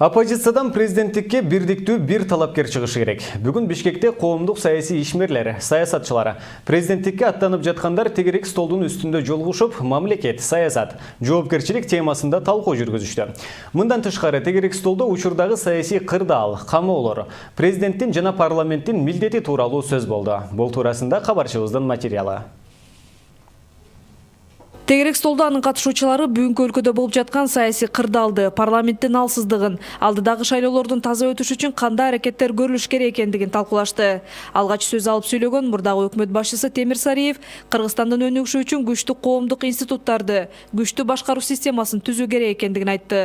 Оппозициядан президенттикке бирдиктүү бир талапкер чыгышы керек. Бүгүн Бишкекте коомдук саясий ишмерлер, саясатчылар, президенттикке аттанып жаткандар тегерек столдун үстүндө жолугушуп, мамлекет, саясат, жоопкерчилик темасында талкуу жүргүзүштү. Мындан тышкары тегерек столдо учурдагы саясий кырдаал, камоолор, президенттин жана парламенттин милдети тууралуу сөз болду. Бул туурасында кабарчыбыздын материалы. Тегерек столдо анын катышуучулары бүгүнкү өлкөдө болуп жаткан саясий кырдаалды, парламенттин алсыздыгын, алдыдагы шайлоолордун таза өтүшү үчүн кандай аракеттер көрүлүш керек экендигин талкуулашты. Алгач сөз алып сүйлөгөн мурдагы өкмөт башчысы Темир Сариев Кыргызстандын өнүгүшү үчүн күчтүү коомдук институттарды, күчтүү башкаруу системасын түзүү керек экендигин айтты.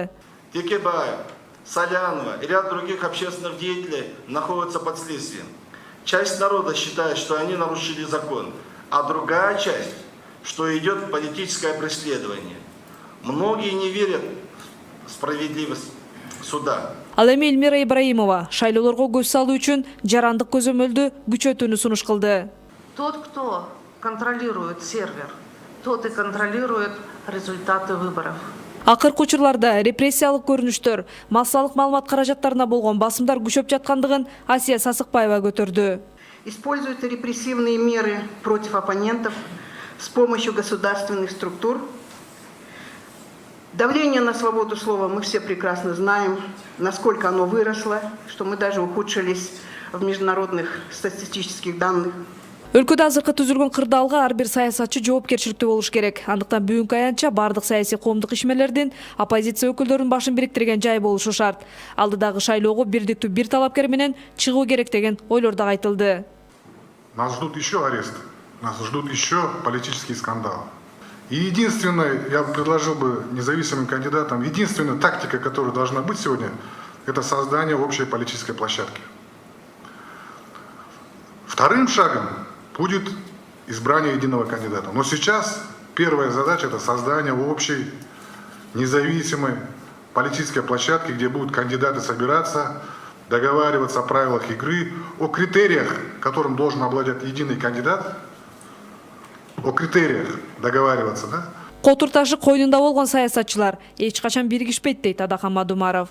Текебаев, Солянова и ряд других общественных деятелей находятся под следствием. Часть народа считает, что они нарушили закон, а другая часть, что идет политическое преследование. Многие не верят в справедливость суда. Ал эми Эльмира Ибраимова шайлоолорго көз салуу үчүн жарандык көзөмөлдү күчөтүүнү сунуш кылды. Тот, кто контролирует сервер, тот и контролирует результаты выборов. Акыркы учурларда репрессиялык көрүнүштөр, массалык маалымат каражаттарына болгон басымдар күчөп жаткандыгын Асия Сасыкбаева көтөрдү. Используют репрессивные меры против оппонентов с помощью государственных структур. Давление на свободу слова мы все прекрасно знаем, насколько оно выросло, что мы даже ухудшились в международных статистических данных. Өлкөдө азыркы түзүлгөн кырдаалга ар бир саясатчы жоопкерчиликтүү болуш керек. Андыктан бүгүнкү аянтча бардык саясий коомдук ишмерлердин оппозиция өкүлдөрүнүн башын бириктирген жай болушу шарт. Алдыдагы шайлоого бирдиктүү бир талапкер менен чыгуу керек деген ойлор да айтылды. Нас ждут еще аресты, нас ждут еще политические скандалы. И единственное, я предложил бы независимым кандидатам, единственная тактика, которая должна быть сегодня, это создание общей политической площадки. Вторым шагом будет избрание единого кандидата. Но сейчас первая задача – это создание общей, независимой политической площадки, где будут кандидаты собираться, договариваться о правилах игры, о критериях, которым должен обладать единый кандидат, о критериях договариваться, да? Котурташы койнунда болгон саясатчылар эч качан биригишпейт дейт Адахан Мадумаров.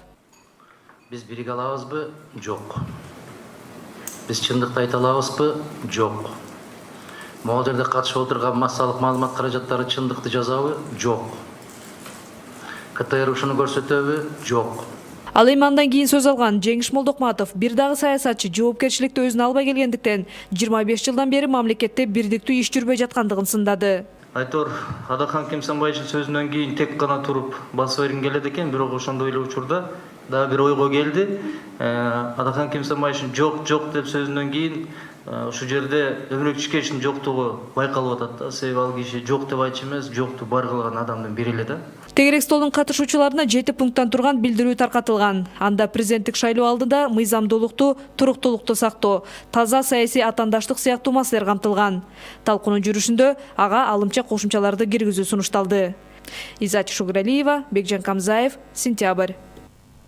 Биз бириге алабызбы? Жок. Биз чындыкты айта алабызбы? Жок. Могул жерде катышып отурган массалык маалымат каражаттары чындыкты жазабы? Жок. КТР ушуну көрсөтөбү? Жок. Ал эми андан кийин сөз алган Жеңиш Молдокматов бир дагы саясатчы жоопкерчиликти өзүнө албай келгендиктен 25 жылдан бери мамлекетте бирдиктүү иш жүрбөй жаткандыгын сындады. Айтор Адахан Кемсанбаевдин сөзүнөн кийин тек гана туруп басып бергим келет экен, бирок ошондой эле учурда дагы бир ойго келди. Адахан Кемсанбаевдин жок деп сөзүнөн кийин ушул жерде Өмүрөкчүкевичтин жоктугу байкалып атат да. Себеби ал киши жок деп айтчу эмес, жокту бар кылган адамдын бири эле да. Тегерек столдун катышуучуларына 7 пункттан турган билдирүү таркатылган. Анда президенттик шайлоо алдында мыйзамдуулукту, туруктуулукту сактоо, таза саясий атаандаштык сыяктуу маселелер камтылган. Талкуунун жүрүшүндө ага алымча кошумчаларды киргизүү сунушталды. Иззат Шугралиева, Бекжан Камзаев, Сентябрь.